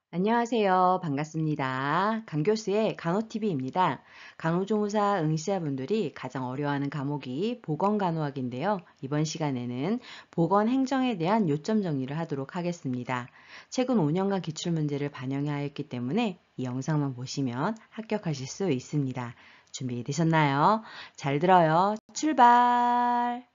안녕하세요. 반갑습니다. 강교수의 간호TV입니다. 간호조무사 응시자분들이 가장 어려워하는 과목이 보건간호학인데요. 이번 시간에는 보건행정에 대한 요점 정리를 하도록 하겠습니다. 최근 5년간 기출문제를 반영하였기 때문에 이 영상만 보시면 합격하실 수 있습니다. 준비되셨나요? 잘 들어요. 출발!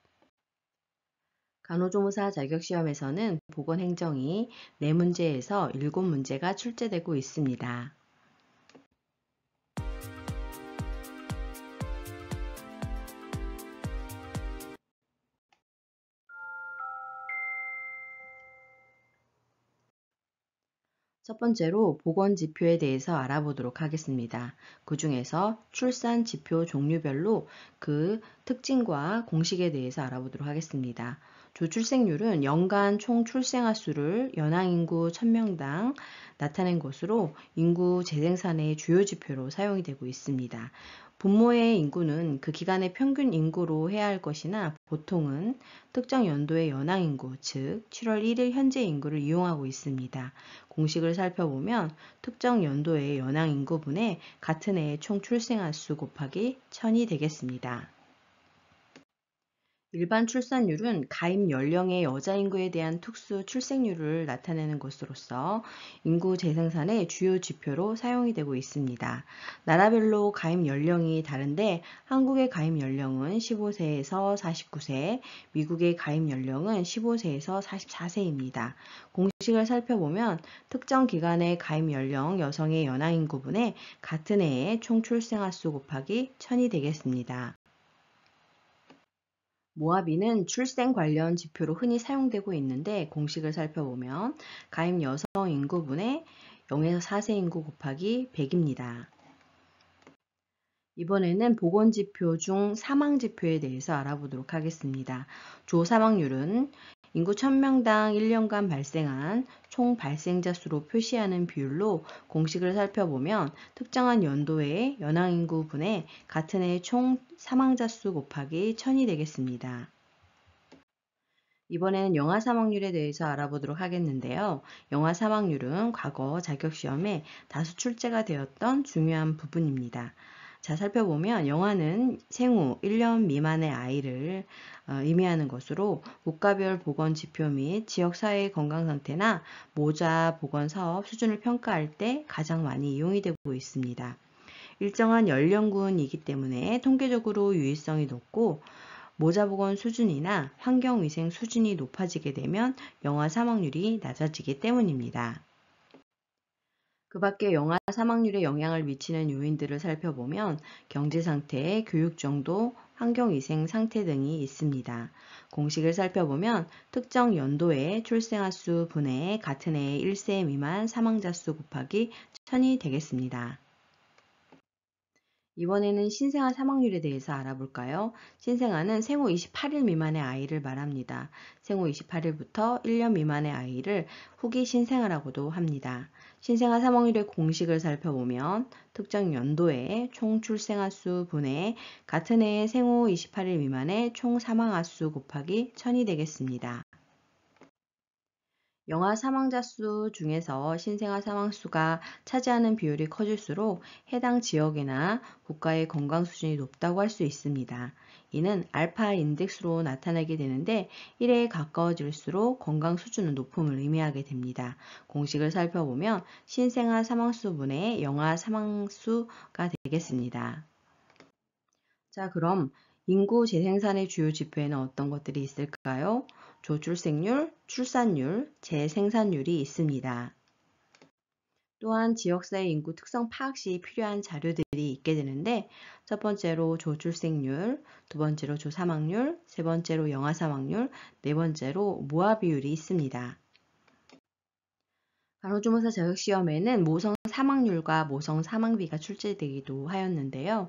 간호조무사 자격시험에서는 보건행정이 4문제에서 7문제가 출제되고 있습니다. 첫 번째로 보건지표에 대해서 알아보도록 하겠습니다. 그 중에서 출산지표 종류별로 그 특징과 공식에 대해서 알아보도록 하겠습니다. 조출생률은 연간 총 출생아 수를 연항인구 1000명당 나타낸 것으로 인구 재생산의 주요 지표로 사용이 되고 있습니다. 분모의 인구는 그 기간의 평균 인구로 해야 할 것이나 보통은 특정 연도의 연항인구, 즉 7월 1일 현재 인구를 이용하고 있습니다. 공식을 살펴보면 특정 연도의 연항인구분의 같은 해의 총 출생아 수 곱하기 1000이 되겠습니다. 일반 출산율은 가입 연령의 여자 인구에 대한 특수 출생률을 나타내는 것으로서 인구 재생산의 주요 지표로 사용이 되고 있습니다. 나라별로 가입 연령이 다른데 한국의 가입 연령은 15세에서 49세, 미국의 가입 연령은 15세에서 44세입니다. 공식을 살펴보면 특정 기간의 가입 연령 여성의 연하인구분의 같은 해의 총 출생아 수 곱하기 1000이 되겠습니다. 모아비는 출생 관련 지표로 흔히 사용되고 있는데 공식을 살펴보면 가입 여성 인구분의 0에서 4세 인구 곱하기 100입니다. 이번에는 보건지표 중 사망지표에 대해서 알아보도록 하겠습니다. 조사망률은 인구 1000명당 1년간 발생한 총 발생자 수로 표시하는 비율로 공식을 살펴보면 특정한 연도의 연항인구 분의 같은 해의 총 사망자 수 곱하기 1000이 되겠습니다. 이번에는 영아 사망률에 대해서 알아보도록 하겠는데요. 영아 사망률은 과거 자격시험에 다수 출제가 되었던 중요한 부분입니다. 자, 살펴보면 영아는 생후 1년 미만의 아이를 의미하는 것으로 국가별 보건지표 및 지역사회의 건강상태나 모자 보건사업 수준을 평가할 때 가장 많이 이용이 되고 있습니다. 일정한 연령군이기 때문에 통계적으로 유의성이 높고 모자보건 수준이나 환경위생 수준이 높아지게 되면 영아 사망률이 낮아지기 때문입니다. 그 밖에 영아 사망률에 영향을 미치는 요인들을 살펴보면 경제상태, 교육정도, 환경위생 상태 등이 있습니다. 공식을 살펴보면 특정 연도의 출생아 수 분의 같은 해의 1세 미만 사망자 수 곱하기 1000이 되겠습니다. 이번에는 신생아 사망률에 대해서 알아볼까요? 신생아는 생후 28일 미만의 아이를 말합니다. 생후 28일부터 1년 미만의 아이를 후기 신생아라고도 합니다. 신생아 사망률의 공식을 살펴보면 특정 연도의 총 출생아 수 분의 같은 해의 생후 28일 미만의 총 사망아 수 곱하기 1000이 되겠습니다. 영아 사망자 수 중에서 신생아 사망 수가 차지하는 비율이 커질수록 해당 지역이나 국가의 건강 수준이 높다고 할 수 있습니다. 이는 알파 인덱스로 나타나게 되는데 1에 가까워질수록 건강 수준은 높음을 의미하게 됩니다. 공식을 살펴보면 신생아 사망수 분의 영아 사망수가 되겠습니다. 자, 그럼 인구 재생산의 주요 지표에는 어떤 것들이 있을까요? 조출생률, 출산율, 재생산율이 있습니다. 또한 지역사회 인구 특성 파악 시 필요한 자료들이 있게 되는데 첫 번째로 조출생률, 두 번째로 조사망률, 세 번째로 영아사망률, 네 번째로 모아비율이 있습니다. 간호조무사 자격시험에는 모성 사망률과 모성 사망비가 출제되기도 하였는데요.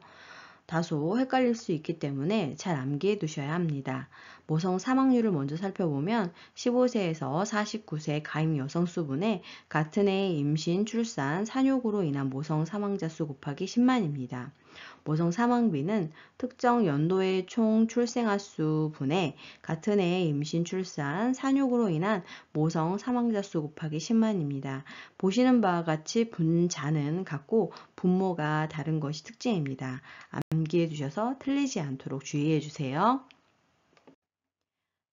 다소 헷갈릴 수 있기 때문에 잘 암기해 두셔야 합니다. 모성 사망률을 먼저 살펴보면 15세에서 49세 가임 여성 수분의 같은 해의 임신, 출산, 산욕으로 인한 모성 사망자 수 곱하기 10만입니다. 모성 사망비는 특정 연도의 총 출생아 수 분의 같은 해의 임신, 출산, 산육으로 인한 모성 사망자 수 곱하기 10만입니다. 보시는 바와 같이 분자는 같고 분모가 다른 것이 특징입니다. 암기해 두셔서 틀리지 않도록 주의해 주세요.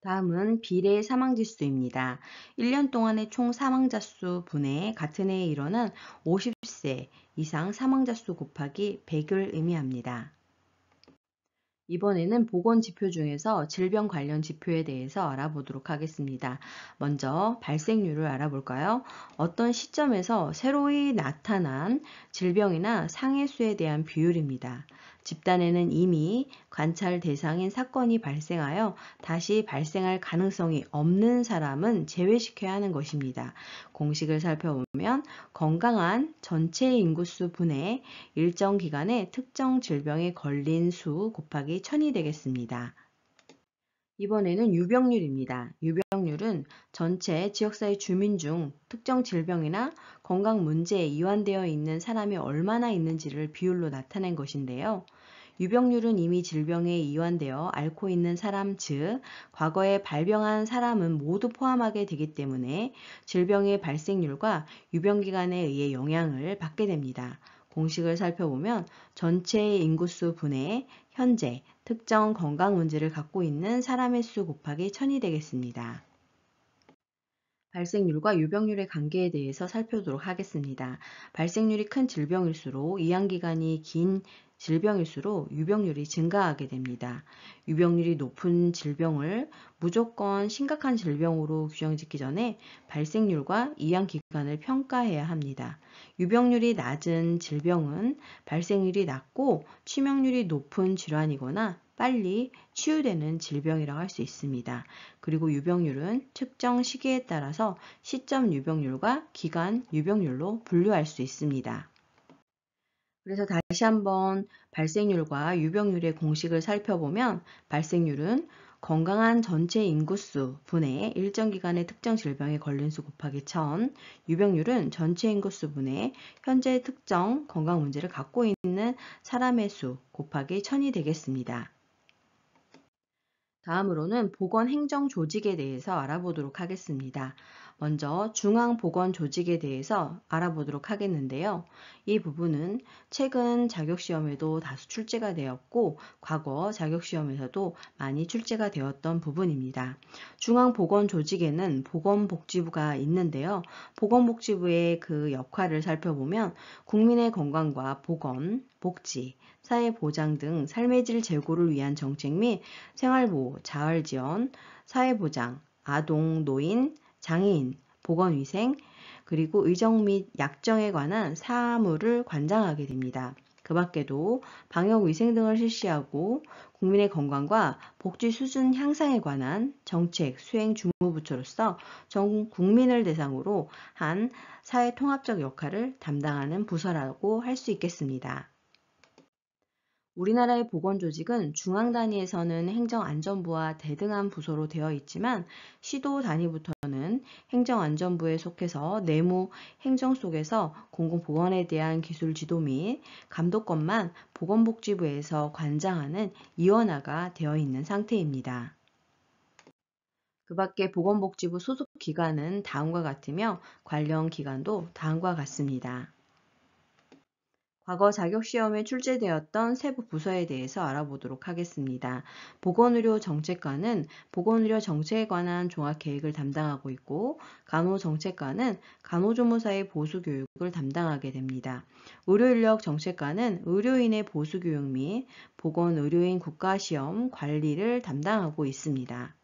다음은 비례 사망지수입니다. 1년 동안의 총 사망자 수 분의 같은 해에 일어난 50세 이상 사망자 수 곱하기 100을 의미합니다. 이번에는 보건지표 중에서 질병 관련 지표에 대해서 알아보도록 하겠습니다. 먼저 발생률을 알아볼까요? 어떤 시점에서 새로이 나타난 질병이나 상해수에 대한 비율입니다. 집단에는 이미 관찰 대상인 사건이 발생하여 다시 발생할 가능성이 없는 사람은 제외시켜야 하는 것입니다. 공식을 살펴보면 건강한 전체 인구수 분의 일정 기간에 특정 질병에 걸린 수 곱하기 1000이 되겠습니다. 이번에는 유병률입니다. 유병률은 전체 지역사회 주민 중 특정 질병이나 건강 문제에 이완되어 있는 사람이 얼마나 있는지를 비율로 나타낸 것인데요. 유병률은 이미 질병에 이완되어 앓고 있는 사람, 즉 과거에 발병한 사람은 모두 포함하게 되기 때문에 질병의 발생률과 유병기간에 의해 영향을 받게 됩니다. 공식을 살펴보면 전체 인구수 분의 현재 특정 건강 문제를 갖고 있는 사람의 수 곱하기 1000이 되겠습니다. 발생률과 유병률의 관계에 대해서 살펴보도록 하겠습니다. 발생률이 큰 질병일수록 이양기간이 긴 질병일수록 유병률이 증가하게 됩니다. 유병률이 높은 질병을 무조건 심각한 질병으로 규정짓기 전에 발생률과 이양기간을 평가해야 합니다. 유병률이 낮은 질병은 발생률이 낮고 치명률이 높은 질환이거나 빨리 치유되는 질병이라고 할 수 있습니다. 그리고 유병률은 측정 시기에 따라서 시점 유병률과 기간 유병률로 분류할 수 있습니다. 그래서 다시 한번 발생률과 유병률의 공식을 살펴보면 발생률은 건강한 전체 인구수 분의 일정 기간의 특정 질병에 걸린 수 곱하기 1000, 유병률은 전체 인구수 분의 현재 특정 건강 문제를 갖고 있는 사람의 수 곱하기 1000이 되겠습니다. 다음으로는 보건행정조직에 대해서 알아보도록 하겠습니다. 먼저 중앙보건조직에 대해서 알아보도록 하겠는데요. 이 부분은 최근 자격시험에도 다수 출제가 되었고 과거 자격시험에서도 많이 출제가 되었던 부분입니다. 중앙보건조직에는 보건복지부가 있는데요. 보건복지부의 그 역할을 살펴보면 국민의 건강과 보건, 복지, 사회보장 등 삶의 질 제고를 위한 정책 및 생활보호, 자활지원, 사회보장, 아동, 노인, 장애인, 보건위생, 그리고 의정 및 약정에 관한 사무를 관장하게 됩니다. 그 밖에도 방역위생 등을 실시하고 국민의 건강과 복지 수준 향상에 관한 정책 수행 주무부처로서 전 국민을 대상으로 한 사회통합적 역할을 담당하는 부서라고 할 수 있겠습니다. 우리나라의 보건조직은 중앙 단위에서는 행정안전부와 대등한 부서로 되어 있지만 시도 단위부터는 행정안전부에 속해서 내무 행정 속에서 공공보건에 대한 기술 지도 및 감독권만 보건복지부에서 관장하는 이원화가 되어 있는 상태입니다. 그 밖에 보건복지부 소속 기관은 다음과 같으며 관련 기관도 다음과 같습니다. 과거 자격시험에 출제되었던 세부 부서에 대해서 알아보도록 하겠습니다. 보건의료정책과는 보건의료 정책에 관한 종합계획을 담당하고 있고 간호정책과는 간호조무사의 보수교육을 담당하게 됩니다. 의료인력정책과는 의료인의 보수교육 및 보건의료인 국가시험 관리를 담당하고 있습니다.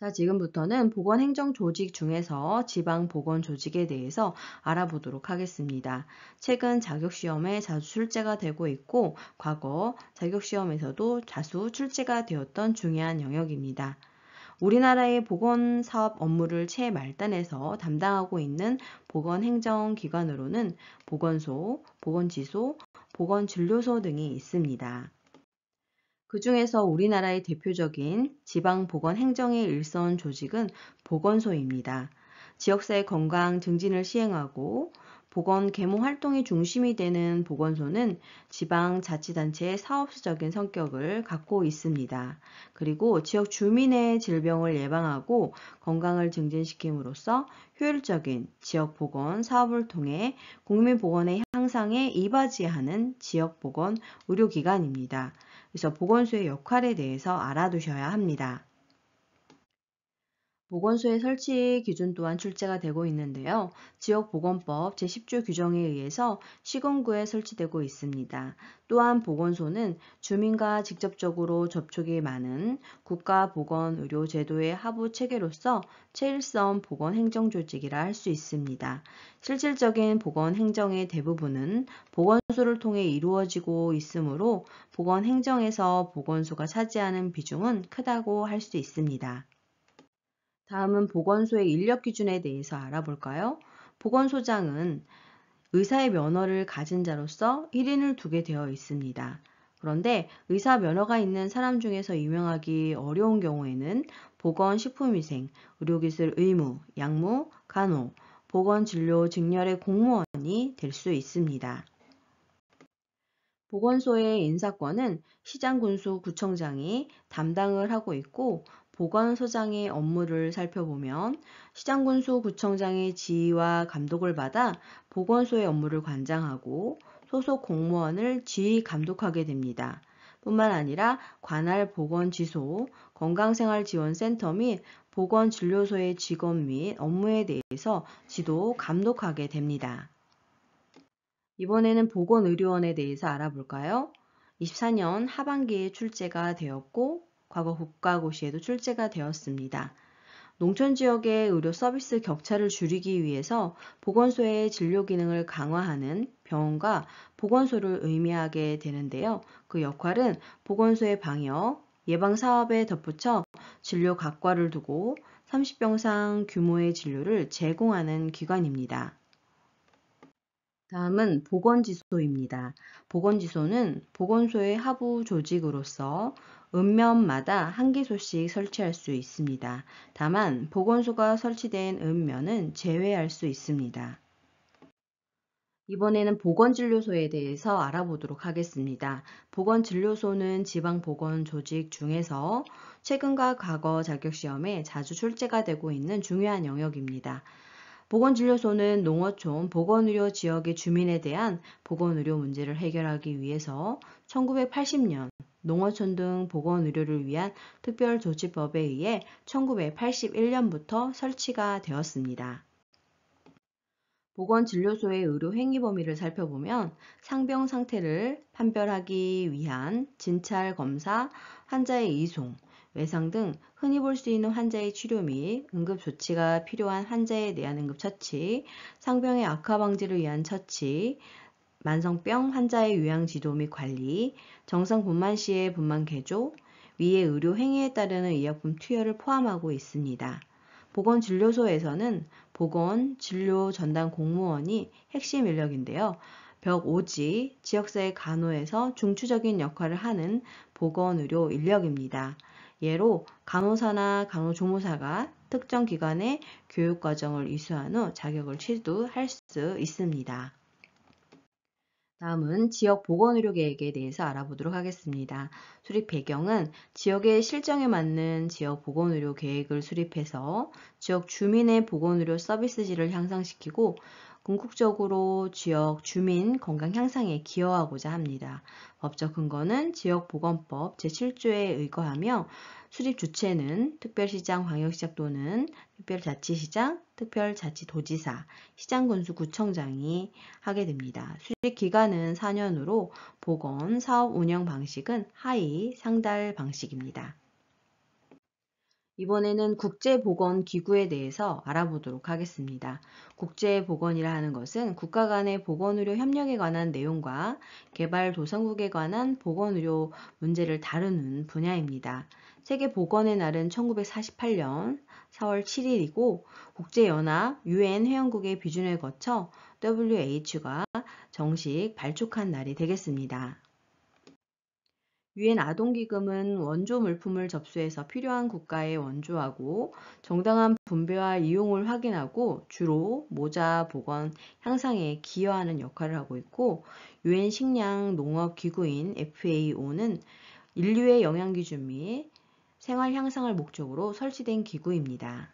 자, 지금부터는 보건행정조직 중에서 지방보건조직에 대해서 알아보도록 하겠습니다. 최근 자격시험에 자주 출제가 되고 있고 과거 자격시험에서도 다수 출제가 되었던 중요한 영역입니다. 우리나라의 보건사업 업무를 최말단에서 담당하고 있는 보건행정기관으로는 보건소, 보건지소, 보건진료소 등이 있습니다. 그 중에서 우리나라의 대표적인 지방보건행정의 일선 조직은 보건소입니다. 지역사회 건강 증진을 시행하고 보건 계몽 활동의 중심이 되는 보건소는 지방자치단체의 사업수적인 성격을 갖고 있습니다. 그리고 지역 주민의 질병을 예방하고 건강을 증진시킴으로써 효율적인 지역보건 사업을 통해 국민보건의 향상에 이바지하는 지역보건 의료기관입니다. 그래서 보건소의 역할에 대해서 알아두셔야 합니다. 보건소의 설치 기준 또한 출제가 되고 있는데요. 지역보건법 제10조 규정에 의해서 시군구에 설치되고 있습니다. 또한 보건소는 주민과 직접적으로 접촉이 많은 국가보건의료제도의 하부 체계로서 제1선 보건행정조직이라 할 수 있습니다. 실질적인 보건행정의 대부분은 보건소를 통해 이루어지고 있으므로 보건행정에서 보건소가 차지하는 비중은 크다고 할 수 있습니다. 다음은 보건소의 인력 기준에 대해서 알아볼까요? 보건소장은 의사의 면허를 가진 자로서 1인을 두게 되어 있습니다. 그런데 의사 면허가 있는 사람 중에서 임명하기 어려운 경우에는 보건식품위생, 의료기술 의무, 약무, 간호, 보건진료 직렬의 공무원이 될 수 있습니다. 보건소의 인사권은 시장군수구청장이 담당을 하고 있고 보건소장의 업무를 살펴보면 시장군수구청장의 지휘와 감독을 받아 보건소의 업무를 관장하고 소속 공무원을 지휘 감독하게 됩니다. 뿐만 아니라 관할 보건지소, 건강생활지원센터 및 보건진료소의 직원 및 업무에 대해서 지도 감독하게 됩니다. 이번에는 보건의료원에 대해서 알아볼까요? 24년 하반기에 출제가 되었고 과거 국가고시에도 출제가 되었습니다. 농촌 지역의 의료 서비스 격차를 줄이기 위해서 보건소의 진료 기능을 강화하는 병원과 보건소를 의미하게 되는데요. 그 역할은 보건소의 방역, 예방 사업에 덧붙여 진료 각과를 두고 30병상 규모의 진료를 제공하는 기관입니다. 다음은 보건지소입니다. 보건지소는 보건소의 하부 조직으로서 읍면마다 한 개소씩 설치할 수 있습니다. 다만 보건소가 설치된 읍면은 제외할 수 있습니다. 이번에는 보건진료소에 대해서 알아보도록 하겠습니다. 보건진료소는 지방보건조직 중에서 최근과 과거 자격시험에 자주 출제가 되고 있는 중요한 영역입니다. 보건진료소는 농어촌 보건의료 지역의 주민에 대한 보건의료 문제를 해결하기 위해서 1980년 농어촌 등 보건의료를 위한 특별조치법에 의해 1981년부터 설치가 되었습니다. 보건진료소의 의료 행위 범위를 살펴보면 상병 상태를 판별하기 위한 진찰 검사, 환자의 이송, 외상 등 흔히 볼 수 있는 환자의 치료 및 응급조치가 필요한 환자에 대한 응급처치, 상병의 악화 방지를 위한 처치, 만성병 환자의 요양지도 및 관리, 정상 분만 시의 분만 개조, 위의 의료 행위에 따르는 의약품 투여를 포함하고 있습니다. 보건진료소에서는 보건진료 전담 공무원이 핵심 인력인데요. 벽 5지 지역사회 간호에서 중추적인 역할을 하는 보건의료 인력입니다. 예로 간호사나 간호조무사가 특정 기관의 교육과정을 이수한 후 자격을 취득할 수 있습니다. 다음은 지역 보건의료 계획에 대해서 알아보도록 하겠습니다. 수립 배경은 지역의 실정에 맞는 지역 보건의료 계획을 수립해서 지역 주민의 보건의료 서비스질을 향상시키고 궁극적으로 지역 주민 건강 향상에 기여하고자 합니다. 법적 근거는 지역보건법 제7조에 의거하며 수립 주체는 특별시장, 광역시장 또는 특별자치시장, 특별자치도지사, 시장군수구청장이 하게 됩니다. 수립 기간은 4년으로 보건 사업 운영 방식은 하위 상달 방식입니다. 이번에는 국제보건기구에 대해서 알아보도록 하겠습니다. 국제보건이라 하는 것은 국가 간의 보건의료 협력에 관한 내용과 개발도상국에 관한 보건의료 문제를 다루는 분야입니다. 세계보건의 날은 1948년 4월 7일이고 국제연합 UN 회원국의 비준을 거쳐 WHO가 정식 발족한 날이 되겠습니다. 유엔 아동기금은 원조 물품을 접수해서 필요한 국가에 원조하고 정당한 분배와 이용을 확인하고 주로 모자, 보건, 향상에 기여하는 역할을 하고 있고 유엔 식량 농업 기구인 FAO는 인류의 영양 기준 및 생활 향상을 목적으로 설치된 기구입니다.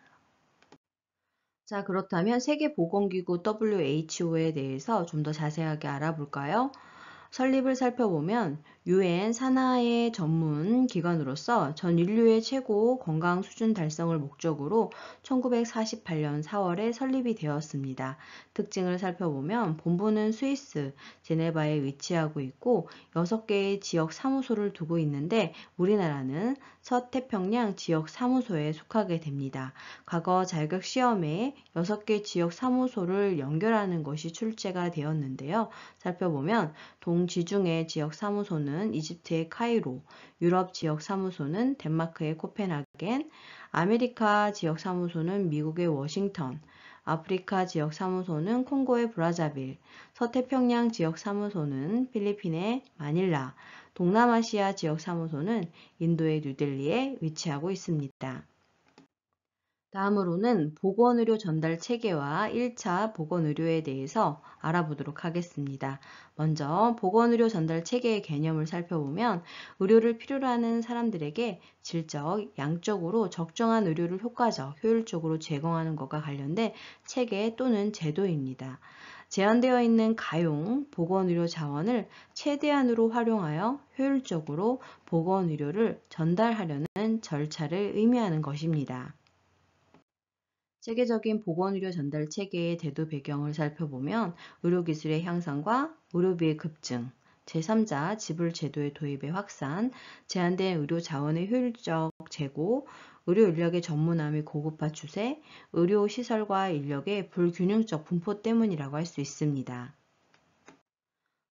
자, 그렇다면 세계보건기구 WHO에 대해서 좀 더 자세하게 알아볼까요? 설립을 살펴보면 유엔 산하의 전문 기관으로서 전 인류의 최고 건강 수준 달성을 목적으로 1948년 4월에 설립이 되었습니다. 특징을 살펴보면 본부는 스위스 제네바에 위치하고 있고 6개의 지역 사무소를 두고 있는데 우리나라는 서태평양 지역 사무소에 속하게 됩니다. 과거 자격 시험에 6개 지역 사무소를 연결하는 것이 출제가 되었는데요. 살펴보면 동지중해 지역 사무소는 이집트의 카이로, 유럽 지역 사무소는 덴마크의 코펜하겐, 아메리카 지역 사무소는 미국의 워싱턴, 아프리카 지역 사무소는 콩고의 브라자빌, 서태평양 지역 사무소는 필리핀의 마닐라, 동남아시아 지역 사무소는 인도의 뉴델리에 위치하고 있습니다. 다음으로는 보건의료 전달 체계와 1차 보건의료에 대해서 알아보도록 하겠습니다. 먼저 보건의료 전달 체계의 개념을 살펴보면 의료를 필요로 하는 사람들에게 질적, 양적으로 적정한 의료를 효과적, 효율적으로 제공하는 것과 관련된 체계 또는 제도입니다. 제한되어 있는 가용 보건의료 자원을 최대한으로 활용하여 효율적으로 보건의료를 전달하려는 절차를 의미하는 것입니다. 세계적인 보건의료 전달 체계의 대도 배경을 살펴보면 의료기술의 향상과 의료비의 급증, 제3자 지불 제도의 도입의 확산, 제한된 의료 자원의 효율적 제고, 의료 인력의 전문화 및 고급화 추세, 의료 시설과 인력의 불균형적 분포 때문이라고 할 수 있습니다.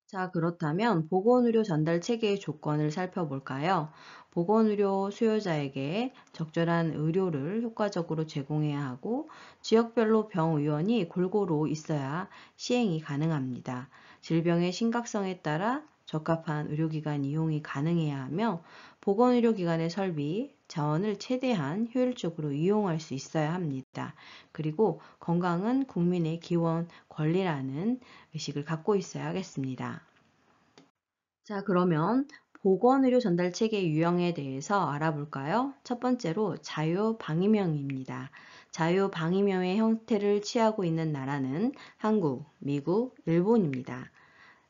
자, 그렇다면 보건의료 전달 체계의 조건을 살펴볼까요? 보건의료 수요자에게 적절한 의료를 효과적으로 제공해야 하고 지역별로 병의원이 골고루 있어야 시행이 가능합니다. 질병의 심각성에 따라 적합한 의료기관 이용이 가능해야 하며 보건의료기관의 설비, 자원을 최대한 효율적으로 이용할 수 있어야 합니다. 그리고 건강은 국민의 기본 권리라는 의식을 갖고 있어야 하겠습니다. 자, 그러면 보건의료 전달 체계 유형에 대해서 알아볼까요? 첫 번째로 자유방위명입니다. 자유방위명의 형태를 취하고 있는 나라는 한국, 미국, 일본입니다.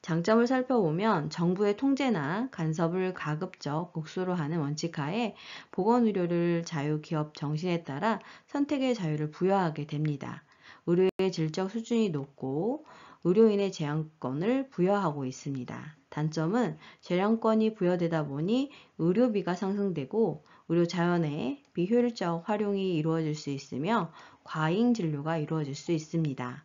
장점을 살펴보면 정부의 통제나 간섭을 가급적 국소로 하는 원칙하에 보건의료를 자유기업 정신에 따라 선택의 자유를 부여하게 됩니다. 의료의 질적 수준이 높고 의료인의 재량권을 부여하고 있습니다. 단점은 재량권이 부여되다 보니 의료비가 상승되고 의료 자원의 비효율적 활용이 이루어질 수 있으며 과잉 진료가 이루어질 수 있습니다.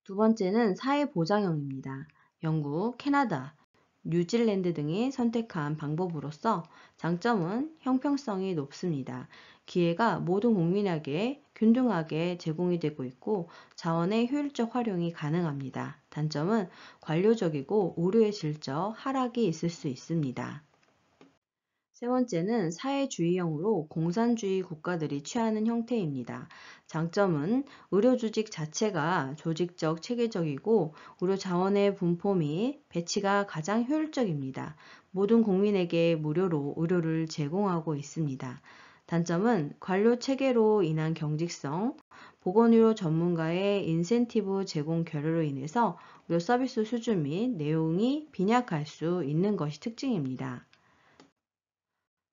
두 번째는 사회보장형입니다. 영국, 캐나다, 뉴질랜드 등이 선택한 방법으로서 장점은 형평성이 높습니다. 기회가 모든 국민에게 균등하게 제공이 되고 있고 자원의 효율적 활용이 가능합니다. 단점은 관료적이고 의료의 질적 하락이 있을 수 있습니다. 세 번째는 사회주의형으로 공산주의 국가들이 취하는 형태입니다. 장점은 의료조직 자체가 조직적, 체계적이고 의료 자원의 분포 및 배치가 가장 효율적입니다. 모든 국민에게 무료로 의료를 제공하고 있습니다. 단점은 관료 체계로 인한 경직성, 보건의료 전문가의 인센티브 제공 결여로 인해서 의료 서비스 수준 및 내용이 빈약할 수 있는 것이 특징입니다.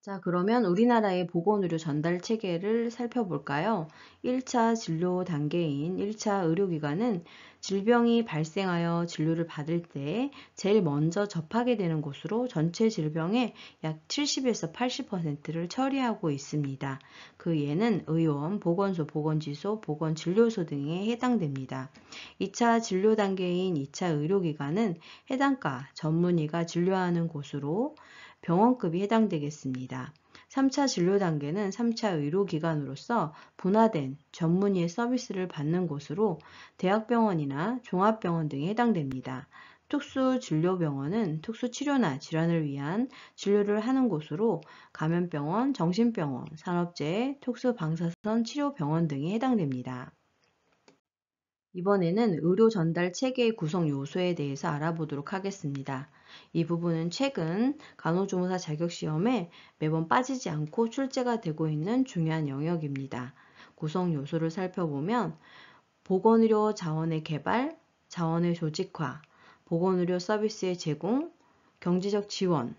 자, 그러면 우리나라의 보건의료 전달 체계를 살펴볼까요? 1차 진료 단계인 1차 의료기관은 질병이 발생하여 진료를 받을 때 제일 먼저 접하게 되는 곳으로 전체 질병의 약 70에서 80%를 처리하고 있습니다. 그 예는 의원, 보건소, 보건지소, 보건진료소 등에 해당됩니다. 2차 진료 단계인 2차 의료기관은 해당과 전문의가 진료하는 곳으로 병원급이 해당되겠습니다. 3차 진료 단계는 3차 의료기관으로서 분화된 전문의의 서비스를 받는 곳으로 대학병원이나 종합병원 등에 해당됩니다. 특수진료병원은 특수치료나 질환을 위한 진료를 하는 곳으로 감염병원, 정신병원, 산업재해, 특수방사선 치료병원 등이 해당됩니다. 이번에는 의료 전달 체계의 구성 요소에 대해서 알아보도록 하겠습니다. 이 부분은 최근 간호조무사 자격시험에 매번 빠지지 않고 출제가 되고 있는 중요한 영역입니다. 구성 요소를 살펴보면 보건의료 자원의 개발, 자원의 조직화, 보건의료 서비스의 제공, 경제적 지원,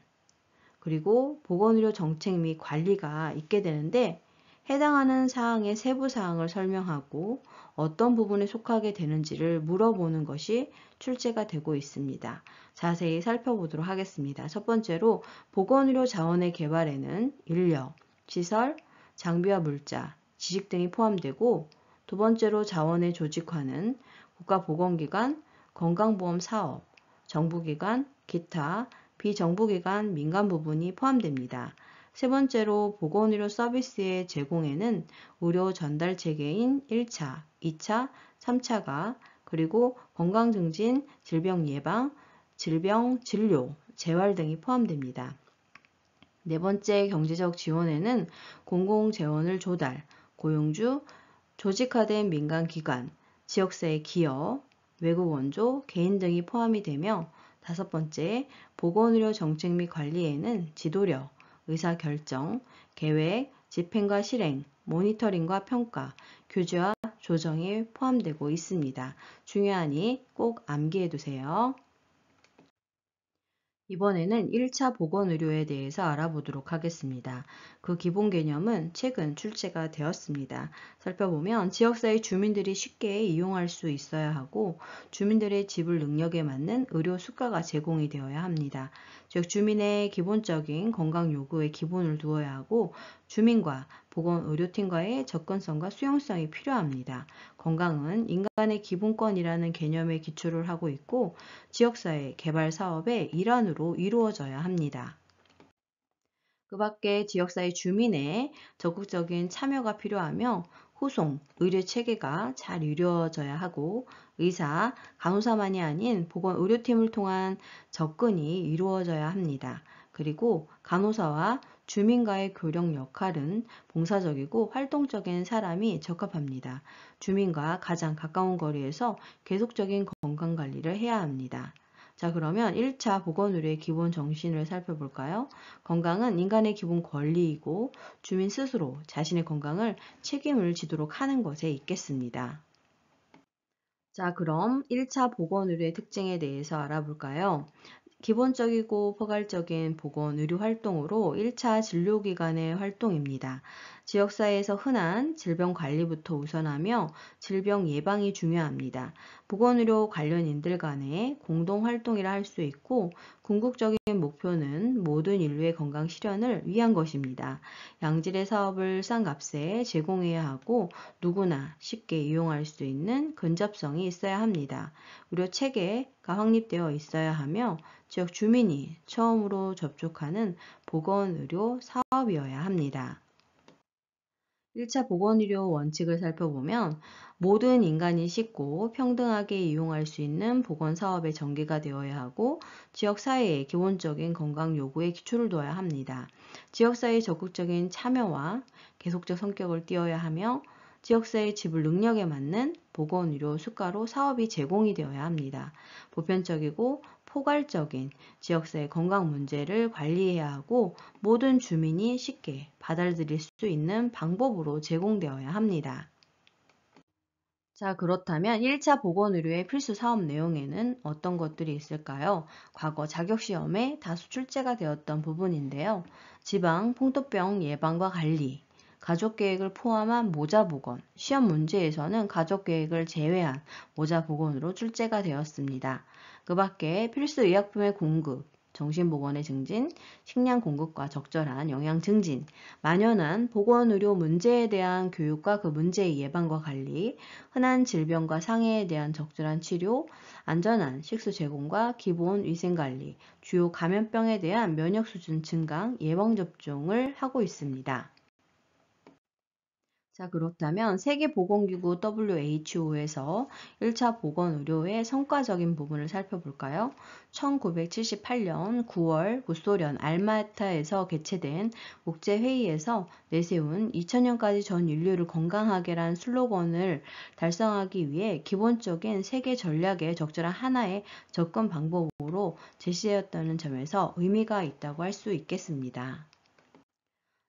그리고 보건의료 정책 및 관리가 있게 되는데 해당하는 사항의 세부 사항을 설명하고 어떤 부분에 속하게 되는지를 물어보는 것이 출제가 되고 있습니다. 자세히 살펴보도록 하겠습니다. 첫 번째로 보건의료 자원의 개발에는 인력, 시설, 장비와 물자, 지식 등이 포함되고 두 번째로 자원의 조직화는 국가보건기관, 건강보험 사업, 정부기관, 기타, 비정부기관, 민간 부분이 포함됩니다. 세 번째로 보건의료 서비스의 제공에는 의료 전달 체계인 1차, 2차, 3차가 그리고 건강증진, 질병 예방, 질병 진료, 재활 등이 포함됩니다. 네 번째 경제적 지원에는 공공재원을 조달, 고용주, 조직화된 민간기관, 지역사회 기업, 외국 원조, 개인 등이 포함이 되며 다섯 번째 보건의료 정책 및 관리에는 지도력, 의사결정, 계획, 집행과 실행, 모니터링과 평가, 규제와 조정이 포함되고 있습니다. 중요하니 꼭 암기해 두세요. 이번에는 1차 보건의료에 대해서 알아보도록 하겠습니다. 그 기본 개념은 최근 출제가 되었습니다. 살펴보면 지역사회 주민들이 쉽게 이용할 수 있어야 하고 주민들의 지불 능력에 맞는 의료 수가가 제공이 되어야 합니다. 즉 주민의 기본적인 건강 요구에 기본을 두어야 하고 주민과 보건의료팀과의 접근성과 수용성이 필요합니다. 건강은 인간의 기본권이라는 개념에 기초를 하고 있고 지역사회 개발 사업의 일환으로 이루어져야 합니다. 그 밖에 지역사회 주민의 적극적인 참여가 필요하며 후송, 의료 체계가 잘 이루어져야 하고 의사, 간호사만이 아닌 보건의료팀을 통한 접근이 이루어져야 합니다. 그리고 간호사와 주민과의 교력 역할은 봉사적이고 활동적인 사람이 적합합니다. 주민과 가장 가까운 거리에서 계속적인 건강관리를 해야 합니다. 자, 그러면 1차 보건의료의 기본 정신을 살펴볼까요? 건강은 인간의 기본 권리이고 주민 스스로 자신의 건강을 책임을 지도록 하는 것에 있겠습니다. 자, 그럼 1차 보건의료의 특징에 대해서 알아볼까요? 기본적이고 포괄적인 보건 의료 활동으로 1차 진료기관의 활동입니다. 지역사회에서 흔한 질병 관리부터 우선하며 질병 예방이 중요합니다. 보건의료 관련인들 간의 공동 활동이라 할 수 있고 궁극적인 목표는 모든 인류의 건강 실현을 위한 것입니다. 양질의 사업을 싼 값에 제공해야 하고 누구나 쉽게 이용할 수 있는 근접성이 있어야 합니다. 의료 체계가 확립되어 있어야 하며 지역 주민이 처음으로 접촉하는 보건의료 사업이어야 합니다. 1차 보건의료 원칙을 살펴보면 모든 인간이 쉽고 평등하게 이용할 수 있는 보건사업의 전개가 되어야 하고 지역사회의 기본적인 건강 요구에 기초를 둬야 합니다. 지역사회의 적극적인 참여와 계속적 성격을 띄어야 하며 지역사회 지불 능력에 맞는 보건의료 수가로 사업이 제공이 되어야 합니다. 보편적이고 포괄적인 지역사회 건강 문제를 관리해야 하고 모든 주민이 쉽게 받아들일 수 있는 방법으로 제공되어야 합니다. 자, 그렇다면 1차 보건의료의 필수 사업 내용에는 어떤 것들이 있을까요? 과거 자격시험에 다수 출제가 되었던 부분인데요. 지방 풍토병 예방과 관리, 가족계획을 포함한 모자보건, 시험 문제에서는 가족계획을 제외한 모자보건으로 출제가 되었습니다. 그 밖에 필수 의약품의 공급, 정신보건의 증진, 식량 공급과 적절한 영양 증진, 만연한 보건의료 문제에 대한 교육과 그 문제의 예방과 관리, 흔한 질병과 상해에 대한 적절한 치료, 안전한 식수 제공과 기본 위생관리, 주요 감염병에 대한 면역 수준 증강, 예방접종을 하고 있습니다. 자, 그렇다면 세계보건기구 WHO에서 1차 보건의료의 성과적인 부분을 살펴볼까요? 1978년 9월 구소련 알마타에서 개최된 국제회의에서 내세운 2000년까지 전 인류를 건강하게란 슬로건을 달성하기 위해 기본적인 세계 전략의 적절한 하나의 접근 방법으로 제시되었다는 점에서 의미가 있다고 할 수 있겠습니다.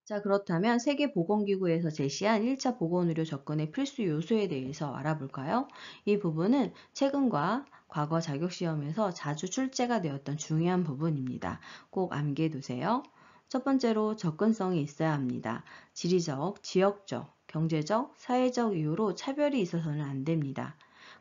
자, 그렇다면 세계보건기구에서 제시한 1차 보건의료 접근의 필수 요소에 대해서 알아볼까요? 이 부분은 최근과 과거 자격시험에서 자주 출제가 되었던 중요한 부분입니다. 꼭 암기해두세요. 첫 번째로 접근성이 있어야 합니다. 지리적, 지역적, 경제적, 사회적 이유로 차별이 있어서는 안 됩니다.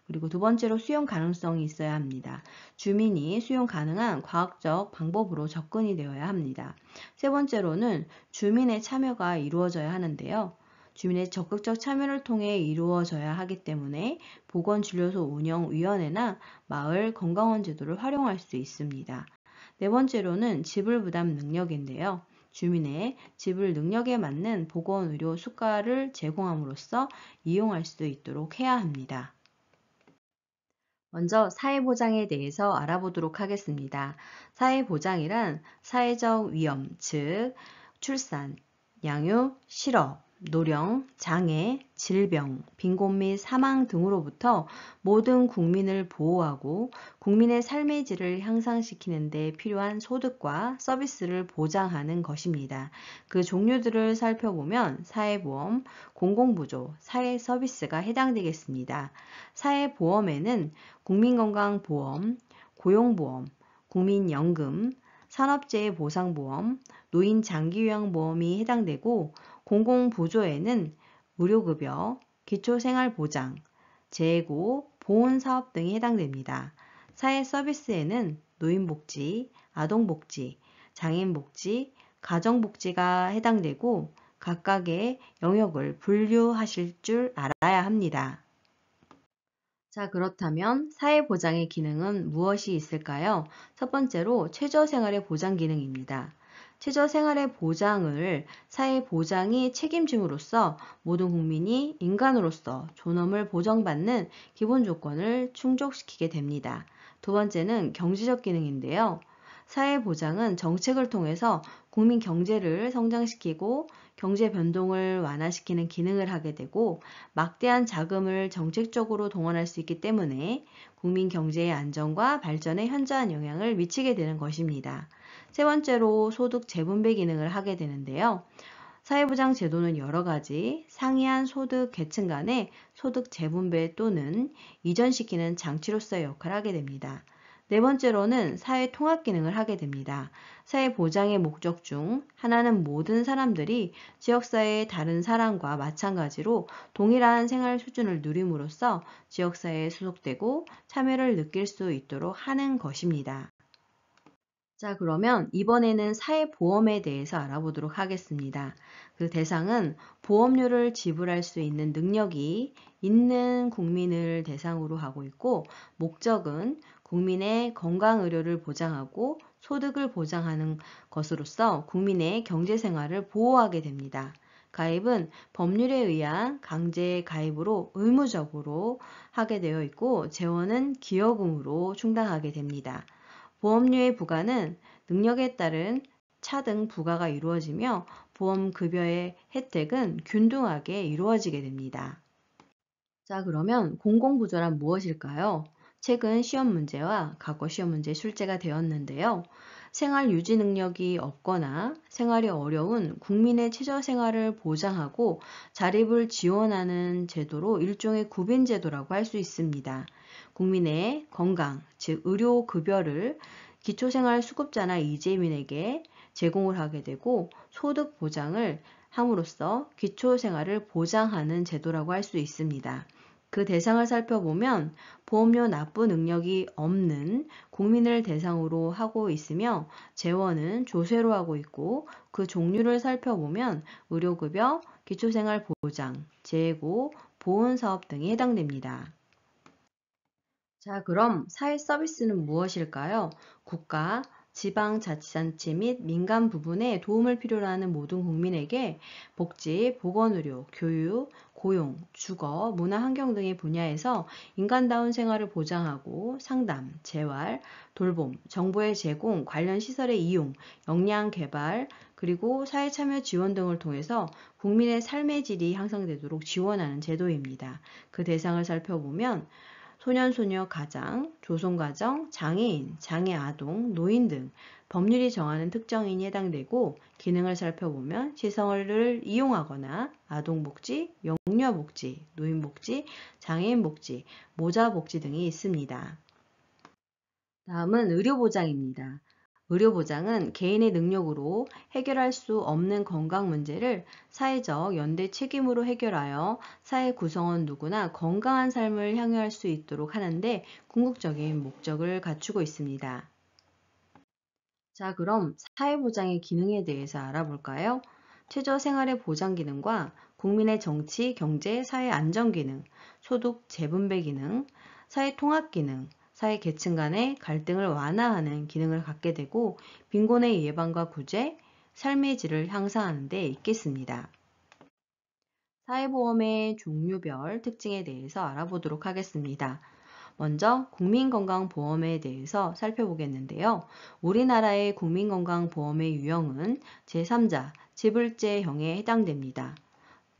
그리고 두 번째로 수용 가능성이 있어야 합니다. 주민이 수용 가능한 과학적 방법으로 접근이 되어야 합니다. 세 번째로는 주민의 참여가 이루어져야 하는데요. 주민의 적극적 참여를 통해 이루어져야 하기 때문에 보건진료소 운영위원회나 마을 건강원 제도를 활용할 수 있습니다. 네 번째로는 지불 부담 능력인데요. 주민의 지불 능력에 맞는 보건의료 수가를 제공함으로써 이용할 수 있도록 해야 합니다. 먼저 사회보장에 대해서 알아보도록 하겠습니다. 사회보장이란 사회적 위험, 즉 출산, 양육, 실업, 노령, 장애, 질병, 빈곤 및 사망 등으로부터 모든 국민을 보호하고 국민의 삶의 질을 향상시키는 데 필요한 소득과 서비스를 보장하는 것입니다. 그 종류들을 살펴보면 사회보험, 공공부조, 사회서비스가 해당되겠습니다. 사회보험에는 국민건강보험, 고용보험, 국민연금, 산업재해보상보험, 노인장기요양보험이 해당되고 공공부조에는 의료급여, 기초생활보장, 재고, 보훈사업 등이 해당됩니다. 사회서비스에는 노인복지, 아동복지, 장애인복지, 가정복지가 해당되고 각각의 영역을 분류하실 줄 알아야 합니다. 자, 그렇다면 사회보장의 기능은 무엇이 있을까요? 첫 번째로 최저생활의 보장 기능입니다. 최저생활의 보장을 사회보장이 책임짐으로써 모든 국민이 인간으로서 존엄을 보장받는 기본 조건을 충족시키게 됩니다. 두 번째는 경제적 기능인데요. 사회보장은 정책을 통해서 국민 경제를 성장시키고 경제 변동을 완화시키는 기능을 하게 되고 막대한 자금을 정책적으로 동원할 수 있기 때문에 국민 경제의 안정과 발전에 현저한 영향을 미치게 되는 것입니다. 세 번째로 소득 재분배 기능을 하게 되는데요. 사회보장 제도는 여러 가지 상이한 소득 계층 간의 소득 재분배 또는 이전시키는 장치로서의 역할을 하게 됩니다. 네 번째로는 사회 통합 기능을 하게 됩니다. 사회 보장의 목적 중 하나는 모든 사람들이 지역사회의 다른 사람과 마찬가지로 동일한 생활 수준을 누림으로써 지역사회에 소속되고 참여를 느낄 수 있도록 하는 것입니다. 자, 그러면 이번에는 사회보험에 대해서 알아보도록 하겠습니다. 그 대상은 보험료를 지불할 수 있는 능력이 있는 국민을 대상으로 하고 있고, 목적은 국민의 건강의료를 보장하고 소득을 보장하는 것으로서 국민의 경제생활을 보호하게 됩니다. 가입은 법률에 의한 강제 가입으로 의무적으로 하게 되어 있고, 재원은 기여금으로 충당하게 됩니다. 보험료의 부과는 능력에 따른 차등 부과가 이루어지며 보험급여의 혜택은 균등하게 이루어지게 됩니다. 자, 그러면 공공부조란 무엇일까요? 최근 시험 문제와 과거 시험 문제 출제가 되었는데요. 생활 유지 능력이 없거나 생활이 어려운 국민의 최저 생활을 보장하고 자립을 지원하는 제도로 일종의 구빈제도라고 할 수 있습니다. 국민의 건강, 즉 의료급여를 기초생활수급자나 이재민에게 제공을 하게 되고 소득 보장을 함으로써 기초생활을 보장하는 제도라고 할 수 있습니다. 그 대상을 살펴보면 보험료 납부 능력이 없는 국민을 대상으로 하고 있으며 재원은 조세로 하고 있고 그 종류를 살펴보면 의료급여, 기초생활보장, 재고, 보훈사업 등이 해당됩니다. 자, 그럼 사회 서비스는 무엇일까요? 국가, 지방자치단체 및 민간 부분에 도움을 필요로 하는 모든 국민에게 복지, 보건의료, 교육, 고용, 주거, 문화환경 등의 분야에서 인간다운 생활을 보장하고 상담, 재활, 돌봄, 정보의 제공, 관련 시설의 이용, 역량 개발, 그리고 사회참여 지원 등을 통해서 국민의 삶의 질이 향상되도록 지원하는 제도입니다. 그 대상을 살펴보면 소년소녀 가장, 조손가정, 장애인, 장애아동, 노인 등 법률이 정하는 특정인이 해당되고 기능을 살펴보면 시설을 이용하거나 아동복지, 영유아복지, 노인복지, 장애인복지, 모자복지 등이 있습니다. 다음은 의료보장입니다. 의료보장은 개인의 능력으로 해결할 수 없는 건강 문제를 사회적 연대 책임으로 해결하여 사회 구성원 누구나 건강한 삶을 향유할 수 있도록 하는데 궁극적인 목적을 갖추고 있습니다. 자, 그럼 사회보장의 기능에 대해서 알아볼까요? 최저생활의 보장 기능과 국민의 정치, 경제, 사회 안전 기능, 소득 재분배 기능, 사회 통합 기능, 사회 계층 간의 갈등을 완화하는 기능을 갖게 되고 빈곤의 예방과 구제, 삶의 질을 향상하는 데 있겠습니다. 사회보험의 종류별 특징에 대해서 알아보도록 하겠습니다. 먼저 국민건강보험에 대해서 살펴보겠는데요. 우리나라의 국민건강보험의 유형은 제3자 지불제형에 해당됩니다.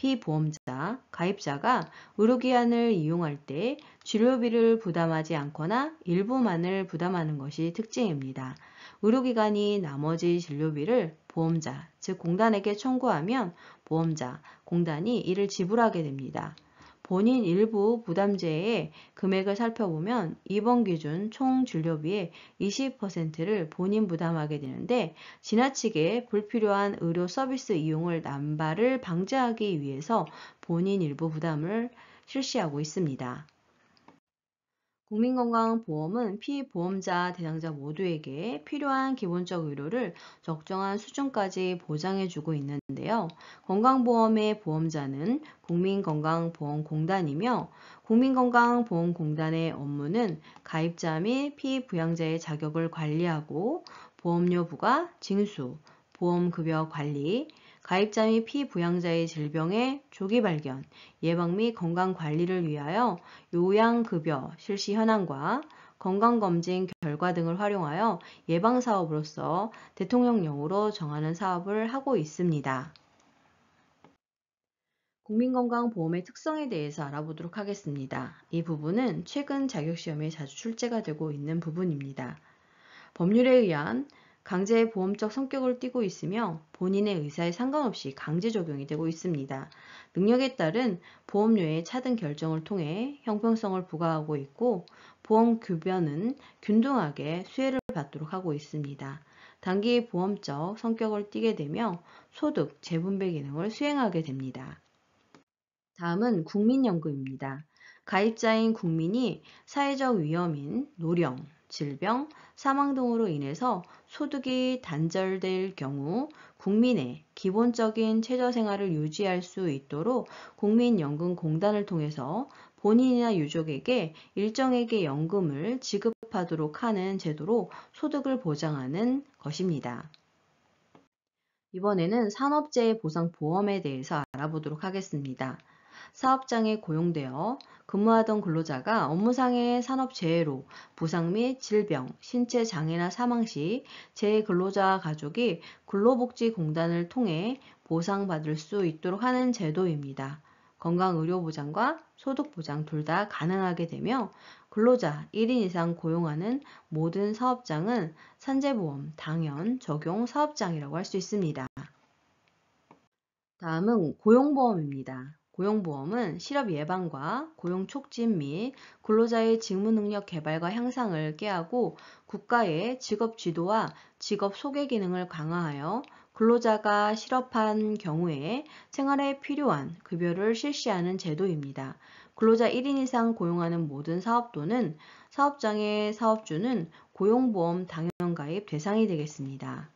피보험자, 가입자가 의료기관을 이용할 때 진료비를 부담하지 않거나 일부만을 부담하는 것이 특징입니다. 의료기관이 나머지 진료비를 보험자, 즉 공단에게 청구하면 보험자, 공단이 이를 지불하게 됩니다. 본인 일부 부담제의 금액을 살펴보면 입원 기준 총 진료비의 20%를 본인 부담하게 되는데 지나치게 불필요한 의료 서비스 이용을 남발을 방지하기 위해서 본인 일부 부담을 실시하고 있습니다. 국민건강보험은 피보험자 대상자 모두에게 필요한 기본적 의료를 적정한 수준까지 보장해주고 있는데요. 건강보험의 보험자는 국민건강보험공단이며 국민건강보험공단의 업무는 가입자 및 피부양자의 자격을 관리하고 보험료 부과, 징수, 보험급여 관리, 가입자 및 피부양자의 질병의 조기 발견, 예방 및 건강관리를 위하여 요양급여 실시 현황과 건강검진 결과 등을 활용하여 예방사업으로서 대통령령으로 정하는 사업을 하고 있습니다. 국민건강보험의 특성에 대해서 알아보도록 하겠습니다. 이 부분은 최근 자격시험에 자주 출제가 되고 있는 부분입니다. 법률에 의한 강제 보험적 성격을 띠고 있으며 본인의 의사에 상관없이 강제 적용이 되고 있습니다. 능력에 따른 보험료의 차등 결정을 통해 형평성을 부과하고 있고 보험급여는 균등하게 수혜를 받도록 하고 있습니다. 단기 보험적 성격을 띠게 되며 소득 재분배 기능을 수행하게 됩니다. 다음은 국민연금입니다. 가입자인 국민이 사회적 위험인 노령, 질병, 사망 등으로 인해서 소득이 단절될 경우 국민의 기본적인 최저생활을 유지할 수 있도록 국민연금공단을 통해서 본인이나 유족에게 일정액의 연금을 지급하도록 하는 제도로 소득을 보장하는 것입니다. 이번에는 산업재해보상보험에 대해서 알아보도록 하겠습니다. 사업장에 고용되어 근무하던 근로자가 업무상의 산업재해로 부상 및 질병, 신체 장애나 사망 시 재근로자 가족이 근로복지공단을 통해 보상받을 수 있도록 하는 제도입니다. 건강의료보장과 소득보장 둘 다 가능하게 되며 근로자 1인 이상 고용하는 모든 사업장은 산재보험 당연 적용 사업장이라고 할 수 있습니다. 다음은 고용보험입니다. 고용보험은 실업 예방과 고용 촉진 및 근로자의 직무 능력 개발과 향상을 꾀하고 국가의 직업 지도와 직업 소개 기능을 강화하여 근로자가 실업한 경우에 생활에 필요한 급여를 실시하는 제도입니다. 근로자 1인 이상 고용하는 모든 사업도는 사업장의 사업주는 고용보험 당연가입 대상이 되겠습니다.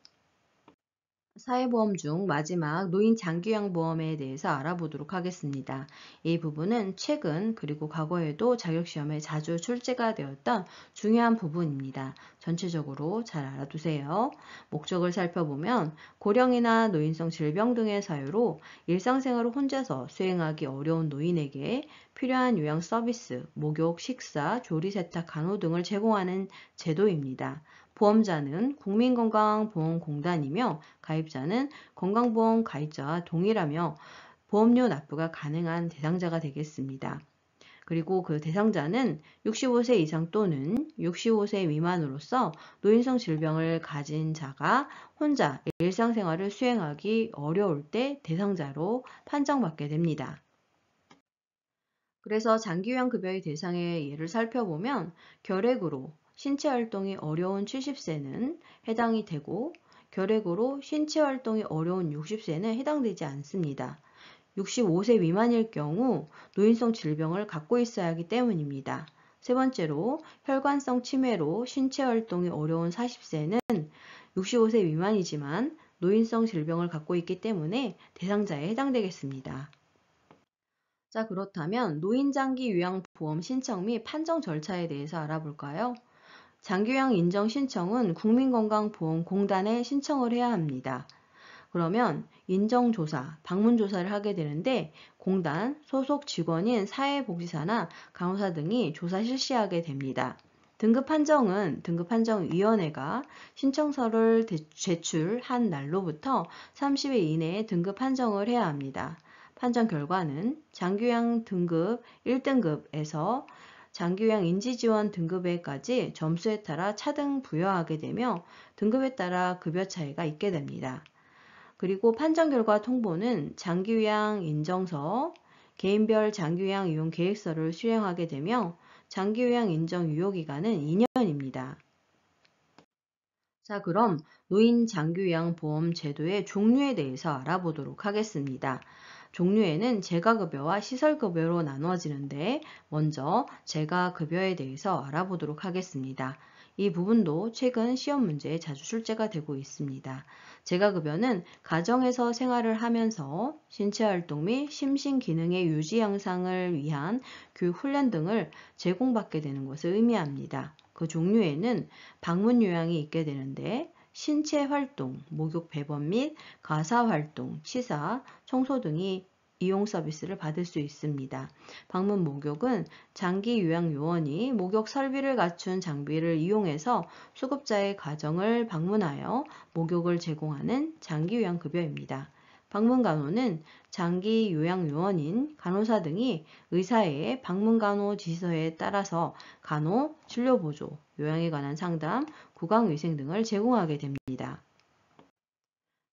사회보험 중 마지막 노인 장기요양보험에 대해서 알아보도록 하겠습니다. 이 부분은 최근 그리고 과거에도 자격시험에 자주 출제가 되었던 중요한 부분입니다. 전체적으로 잘 알아두세요. 목적을 살펴보면 고령이나 노인성 질병 등의 사유로 일상생활을 혼자서 수행하기 어려운 노인에게 필요한 요양 서비스, 목욕, 식사, 조리, 세탁, 간호 등을 제공하는 제도입니다. 보험자는 국민건강보험공단이며 가입자는 건강보험 가입자와 동일하며 보험료 납부가 가능한 대상자가 되겠습니다. 그리고 그 대상자는 65세 이상 또는 65세 미만으로서 노인성 질병을 가진 자가 혼자 일상생활을 수행하기 어려울 때 대상자로 판정받게 됩니다. 그래서 장기요양급여의 대상의 예를 살펴보면 결핵으로 신체활동이 어려운 70세는 해당이 되고 결핵으로 신체활동이 어려운 60세는 해당되지 않습니다. 65세 미만일 경우 노인성 질병을 갖고 있어야 하기 때문입니다. 세 번째로 혈관성 치매로 신체활동이 어려운 40세는 65세 미만이지만 노인성 질병을 갖고 있기 때문에 대상자에 해당되겠습니다. 자, 그렇다면 노인장기 요양보험 신청 및 판정 절차에 대해서 알아볼까요? 장기요양 인정 신청은 국민건강보험공단에 신청을 해야 합니다. 그러면 인정조사, 방문조사를 하게 되는데 공단 소속 직원인 사회복지사나 간호사 등이 조사 실시하게 됩니다. 등급판정은 등급판정위원회가 신청서를 제출한 날로부터 30일 이내에 등급판정을 해야 합니다. 판정 결과는 장기요양 등급 1등급에서 장기요양 인지지원 등급에까지 점수에 따라 차등 부여하게 되며 등급에 따라 급여 차이가 있게 됩니다. 그리고 판정 결과 통보는 장기요양 인정서, 개인별 장기요양 이용 계획서를 수령하게 되며 장기요양 인정 유효기간은 2년입니다. 자, 그럼 노인 장기요양 보험 제도의 종류에 대해서 알아보도록 하겠습니다. 종류에는 재가급여와 시설급여로 나누어지는데 먼저 재가급여에 대해서 알아보도록 하겠습니다. 이 부분도 최근 시험 문제에 자주 출제가 되고 있습니다. 재가급여는 가정에서 생활을 하면서 신체활동 및 심신기능의 유지 향상을 위한 교육 훈련 등을 제공받게 되는 것을 의미합니다. 그 종류에는 방문 요양이 있게 되는데 신체 활동, 목욕 배번 및 가사 활동, 치사, 청소 등이 이용 서비스를 받을 수 있습니다. 방문 목욕은 장기 요양 요원이 목욕 설비를 갖춘 장비를 이용해서 수급자의 가정을 방문하여 목욕을 제공하는 장기 요양 급여입니다. 방문 간호는 장기 요양 요원인 간호사 등이 의사의 방문 간호 지시서에 따라서 간호, 진료 보조, 요양에 관한 상담, 구강위생 등을 제공하게 됩니다.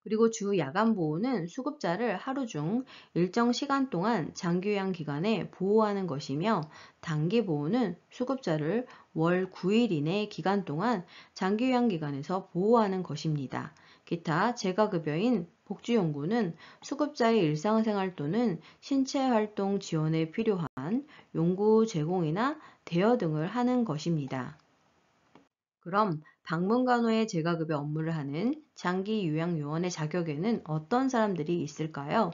그리고 주 야간 보호는 수급자를 하루 중 일정 시간 동안 장기요양 기간에 보호하는 것이며 단기 보호는 수급자를 월 9일 이내 기간 동안 장기요양 기관에서 보호하는 것입니다. 기타 재가급여인 복지용구는 수급자의 일상생활 또는 신체활동 지원에 필요한 용구 제공이나 대여 등을 하는 것입니다. 그럼 방문간호의 재가급여 업무를 하는 장기요양요원의 자격에는 어떤 사람들이 있을까요?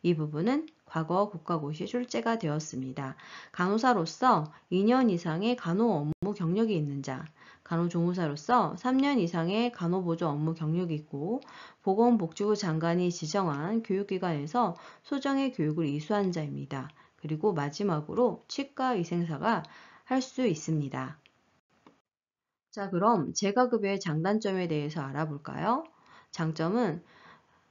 이 부분은 과거 국가고시에 출제가 되었습니다. 간호사로서 2년 이상의 간호 업무 경력이 있는 자, 간호조무사로서 3년 이상의 간호보조 업무 경력이 있고, 보건복지부 장관이 지정한 교육기관에서 소정의 교육을 이수한 자입니다. 그리고 마지막으로 치과위생사가 할 수 있습니다. 자, 그럼 재가급여의 장단점에 대해서 알아볼까요? 장점은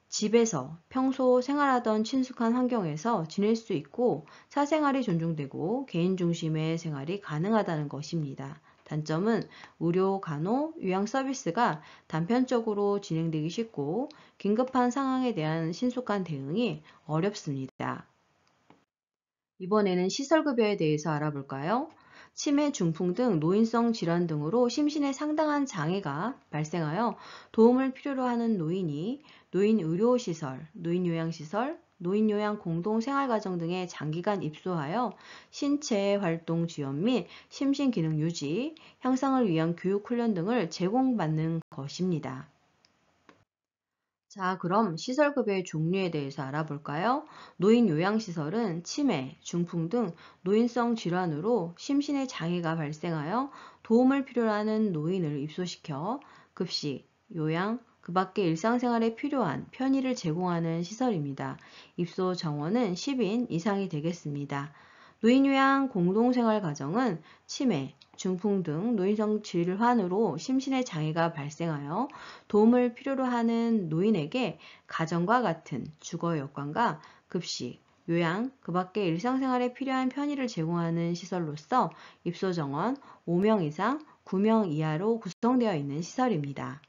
집에서 평소 생활하던 친숙한 환경에서 지낼 수 있고 사생활이 존중되고 개인 중심의 생활이 가능하다는 것입니다. 단점은 의료, 간호, 요양 서비스가 단편적으로 진행되기 쉽고 긴급한 상황에 대한 신속한 대응이 어렵습니다. 이번에는 시설급여에 대해서 알아볼까요? 치매, 중풍 등 노인성 질환 등으로 심신에 상당한 장애가 발생하여 도움을 필요로 하는 노인이 노인의료시설, 노인요양시설, 노인요양 공동생활가정 등에 장기간 입소하여 신체 활동 지원 및 심신기능 유지, 향상을 위한 교육훈련 등을 제공받는 것입니다. 자, 그럼 시설급여의 종류에 대해서 알아볼까요? 노인 요양시설은 치매, 중풍 등 노인성 질환으로 심신의 장애가 발생하여 도움을 필요로 하는 노인을 입소시켜 급식, 요양, 그 밖에 일상생활에 필요한 편의를 제공하는 시설입니다. 입소 정원은 10인 이상이 되겠습니다. 노인요양 공동생활가정은 치매, 중풍 등 노인성 질환으로 심신의 장애가 발생하여 도움을 필요로 하는 노인에게 가정과 같은 주거 여건과 급식, 요양, 그 밖에 일상생활에 필요한 편의를 제공하는 시설로서 입소 정원 5명 이상 9명 이하로 구성되어 있는 시설입니다.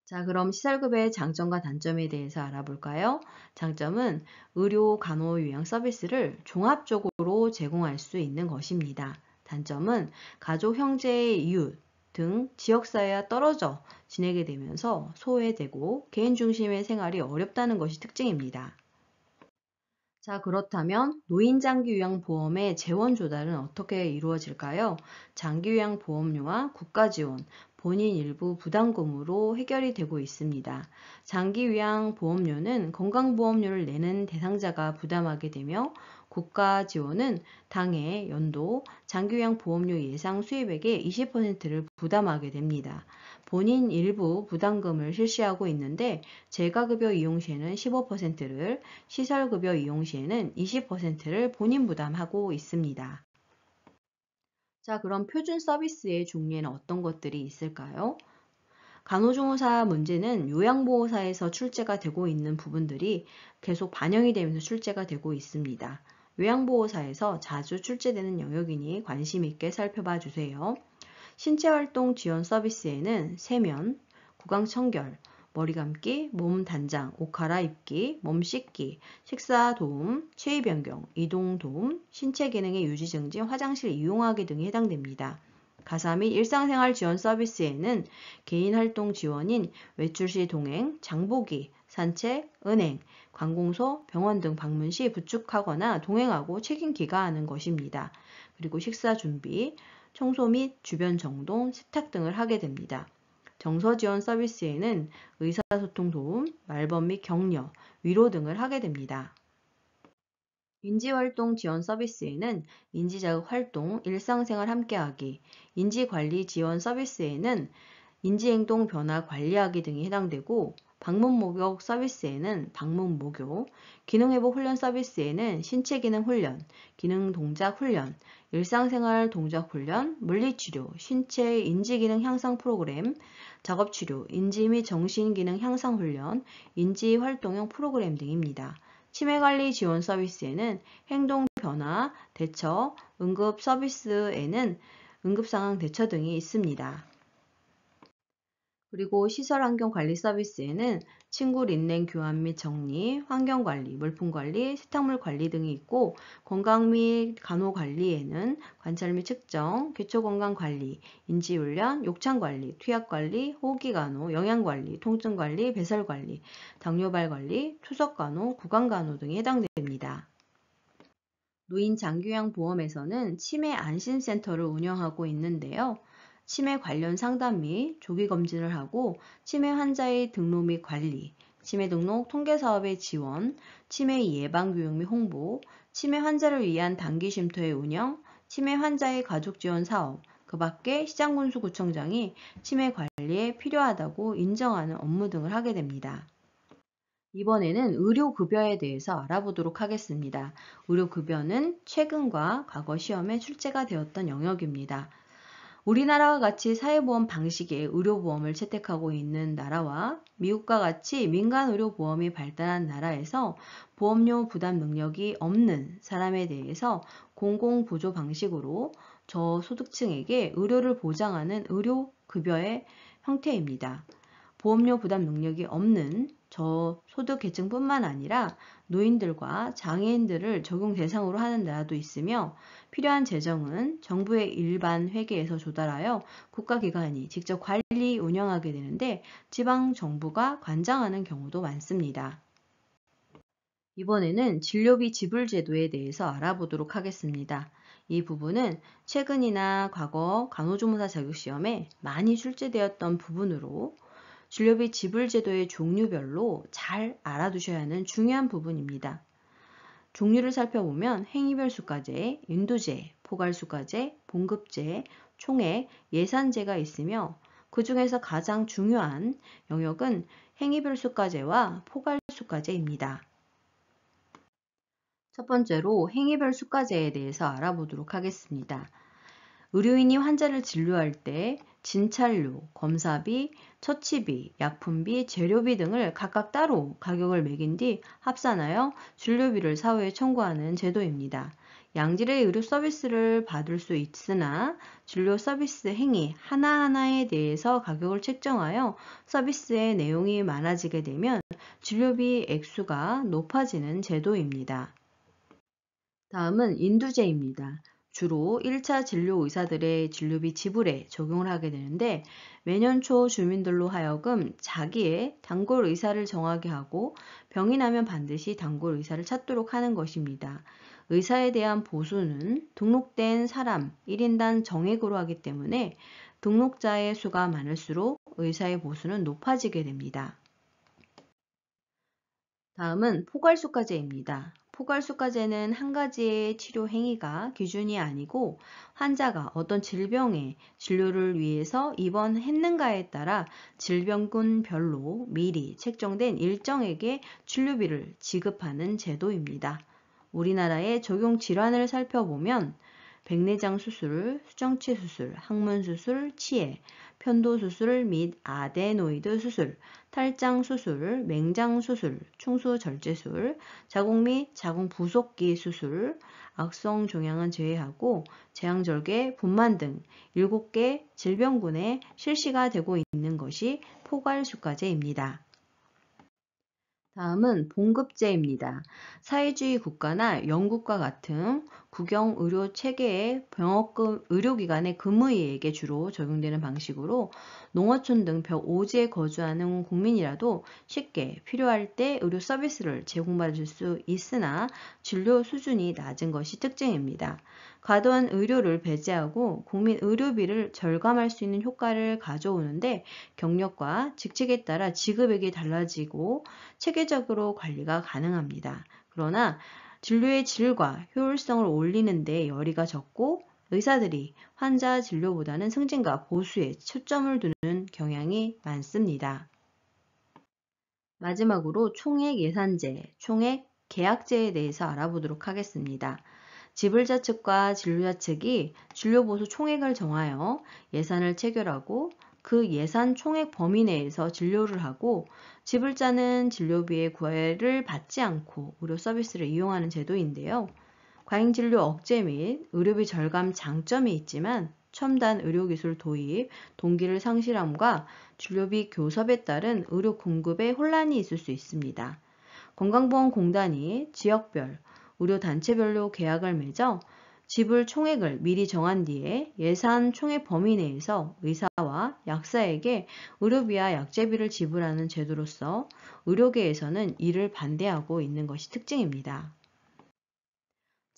자, 그럼 시설급여의 장점과 단점에 대해서 알아볼까요? 장점은 의료, 간호, 요양 서비스를 종합적으로 제공할 수 있는 것입니다. 단점은 가족, 형제, 이웃 등 지역사회와 떨어져 지내게 되면서 소외되고 개인 중심의 생활이 어렵다는 것이 특징입니다. 자, 그렇다면 노인장기요양보험의 재원 조달은 어떻게 이루어질까요? 장기요양보험료와 국가지원, 본인 일부 부담금으로 해결이 되고 있습니다. 장기요양보험료는 건강보험료를 내는 대상자가 부담하게 되며 국가지원은 당해 연도 장기요양보험료 예상 수입액의 20%를 부담하게 됩니다. 본인 일부 부담금을 실시하고 있는데 재가급여 이용 시에는 15%를, 시설급여 이용 시에는 20%를 본인 부담하고 있습니다. 자, 그럼 표준 서비스의 종류에는 어떤 것들이 있을까요? 간호조무사 문제는 요양보호사에서 출제가 되고 있는 부분들이 계속 반영이 되면서 출제가 되고 있습니다. 요양보호사에서 자주 출제되는 영역이니 관심 있게 살펴봐 주세요. 신체활동 지원 서비스에는 세면, 구강청결, 머리 감기, 몸 단장, 옷 갈아입기, 몸 씻기, 식사 도움, 체위 변경, 이동 도움, 신체 기능의 유지 증진, 화장실 이용하기 등이 해당됩니다. 가사 및 일상생활 지원 서비스에는 개인 활동 지원인 외출 시 동행, 장보기, 산책, 은행, 관공서, 병원 등 방문 시 부축하거나 동행하고 책임기가 하는 것입니다. 그리고 식사 준비, 청소 및 주변 정돈, 세탁 등을 하게 됩니다. 정서 지원 서비스에는 의사소통 도움, 말벗 및 격려, 위로 등을 하게 됩니다. 인지활동 지원 서비스에는 인지자극 활동, 일상생활 함께하기, 인지관리 지원 서비스에는 인지행동 변화 관리하기 등이 해당되고 방문 목욕 서비스에는 방문 목욕, 기능회복 훈련 서비스에는 신체기능 훈련, 기능 동작 훈련, 일상생활 동작 훈련, 물리치료, 신체 인지기능 향상 프로그램, 작업치료, 인지 및 정신기능 향상 훈련, 인지활동형 프로그램 등입니다. 치매관리 지원 서비스에는 행동 변화, 대처, 응급 서비스에는 응급상황 대처 등이 있습니다. 그리고 시설환경관리 서비스에는 침구 린넨 교환 및 정리, 환경관리, 물품관리, 세탁물 관리 등이 있고 건강 및 간호관리에는 관찰 및 측정, 기초건강관리, 인지훈련, 욕창관리, 투약관리, 호기간호, 영양관리, 통증관리, 배설관리, 당뇨발관리, 투석간호, 구강간호 등이 해당됩니다. 노인장기요양보험에서는 치매 안심센터를 운영하고 있는데요. 치매 관련 상담 및 조기 검진을 하고 치매 환자의 등록 및 관리, 치매 등록 통계 사업의 지원, 치매 예방 교육 및 홍보, 치매 환자를 위한 단기 쉼터의 운영, 치매 환자의 가족 지원 사업, 그 밖에 시장군수구청장이 치매 관리에 필요하다고 인정하는 업무 등을 하게 됩니다. 이번에는 의료급여에 대해서 알아보도록 하겠습니다. 의료급여는 최근과 과거 시험에 출제가 되었던 영역입니다. 우리나라와 같이 사회보험 방식의 의료보험을 채택하고 있는 나라와 미국과 같이 민간의료보험이 발달한 나라에서 보험료 부담 능력이 없는 사람에 대해서 공공보조 방식으로 저소득층에게 의료를 보장하는 의료급여의 형태입니다. 보험료 부담 능력이 없는 저소득 계층뿐만 아니라 노인들과 장애인들을 적용 대상으로 하는 나라도 있으며 필요한 재정은 정부의 일반 회계에서 조달하여 국가기관이 직접 관리 운영하게 되는데 지방 정부가 관장하는 경우도 많습니다. 이번에는 진료비 지불 제도에 대해서 알아보도록 하겠습니다. 이 부분은 최근이나 과거 간호조무사 자격시험에 많이 출제되었던 부분으로 진료비 지불 제도의 종류별로 잘 알아두셔야 하는 중요한 부분입니다. 종류를 살펴보면 행위별 수가제, 인도제, 포괄수가제, 봉급제, 총액, 예산제가 있으며 그 중에서 가장 중요한 영역은 행위별 수가제와 포괄수가제입니다. 첫 번째로 행위별 수가제에 대해서 알아보도록 하겠습니다. 의료인이 환자를 진료할 때 진찰료, 검사비, 처치비, 약품비, 재료비 등을 각각 따로 가격을 매긴 뒤 합산하여 진료비를 사후에 청구하는 제도입니다. 양질의 의료 서비스를 받을 수 있으나 진료 서비스 행위 하나하나에 대해서 가격을 책정하여 서비스의 내용이 많아지게 되면 진료비 액수가 높아지는 제도입니다. 다음은 인두제입니다. 주로 1차 진료 의사들의 진료비 지불에 적용을 하게 되는데 매년 초 주민들로 하여금 자기의 단골 의사를 정하게 하고 병이 나면 반드시 단골 의사를 찾도록 하는 것입니다. 의사에 대한 보수는 등록된 사람 1인당 정액으로 하기 때문에 등록자의 수가 많을수록 의사의 보수는 높아지게 됩니다. 다음은 포괄수가제입니다. 포괄수가제는 한 가지의 치료 행위가 기준이 아니고 환자가 어떤 질병의 진료를 위해서 입원했는가에 따라 질병군별로 미리 책정된 일정액의 진료비를 지급하는 제도입니다. 우리나라의 적용 질환을 살펴보면 백내장 수술, 수정치 수술, 항문 수술, 치해, 편도 수술 및 아데노이드 수술, 탈장 수술, 맹장 수술, 충수 절제술, 자궁 및 자궁 부속기 수술, 악성 종양은 제외하고 제왕절개, 분만 등 7개 질병군에 실시가 되고 있는 것이 포괄수가제입니다. 다음은 봉급제입니다. 사회주의 국가나 영국과 같은 국영 의료 체계의 병역금 의료기관의 근무의에게 주로 적용되는 방식으로 농어촌 등 벽오지에 거주하는 국민이라도 쉽게 필요할 때 의료 서비스를 제공받을 수 있으나 진료 수준이 낮은 것이 특징입니다. 과도한 의료를 배제하고 국민 의료비를 절감할 수 있는 효과를 가져오는데 경력과 직책에 따라 지급액이 달라지고 체계적으로 관리가 가능합니다. 그러나 진료의 질과 효율성을 올리는 데 열의가 적고 의사들이 환자 진료보다는 승진과 보수에 초점을 두는 경향이 많습니다. 마지막으로 총액 예산제, 총액 계약제에 대해서 알아보도록 하겠습니다. 지불자 측과 진료자 측이 진료보수 총액을 정하여 예산을 체결하고 그 예산 총액 범위 내에서 진료를 하고 지불자는 진료비의 구애를 받지 않고 의료 서비스를 이용하는 제도인데요. 과잉진료 억제 및 의료비 절감 장점이 있지만 첨단 의료기술 도입, 동기를 상실함과 진료비 교섭에 따른 의료 공급에 혼란이 있을 수 있습니다. 건강보험공단이 지역별, 의료단체별로 계약을 맺어 지불 총액을 미리 정한 뒤에 예산 총액 범위 내에서 의사와 약사에게 의료비와 약제비를 지불하는 제도로서 의료계에서는 이를 반대하고 있는 것이 특징입니다.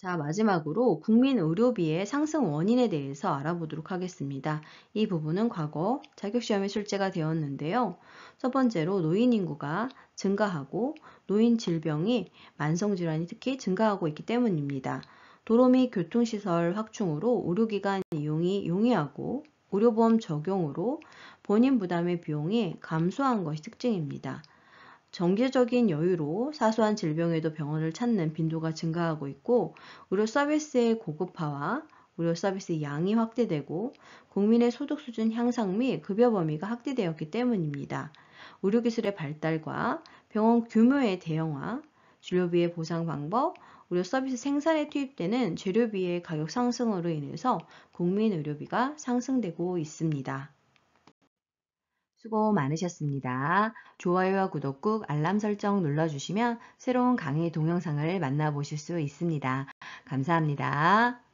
자, 마지막으로 국민 의료비의 상승 원인에 대해서 알아보도록 하겠습니다. 이 부분은 과거 자격시험에 출제가 되었는데요. 첫 번째로 노인 인구가 증가하고 노인 질병이 만성질환이 특히 증가하고 있기 때문입니다. 도로 및 교통시설 확충으로 의료기관 이용이 용이하고 의료보험 적용으로 본인 부담의 비용이 감소한 것이 특징입니다. 정기적인 여유로 사소한 질병에도 병원을 찾는 빈도가 증가하고 있고 의료 서비스의 고급화와 의료 서비스 양이 확대되고 국민의 소득 수준 향상 및 급여 범위가 확대되었기 때문입니다. 의료기술의 발달과 병원 규모의 대형화, 진료비의 보상 방법, 의료 서비스 생산에 투입되는 재료비의 가격 상승으로 인해서 국민 의료비가 상승되고 있습니다. 수고 많으셨습니다. 좋아요와 구독 꾹 알람 설정 눌러주시면 새로운 강의 동영상을 만나보실 수 있습니다. 감사합니다.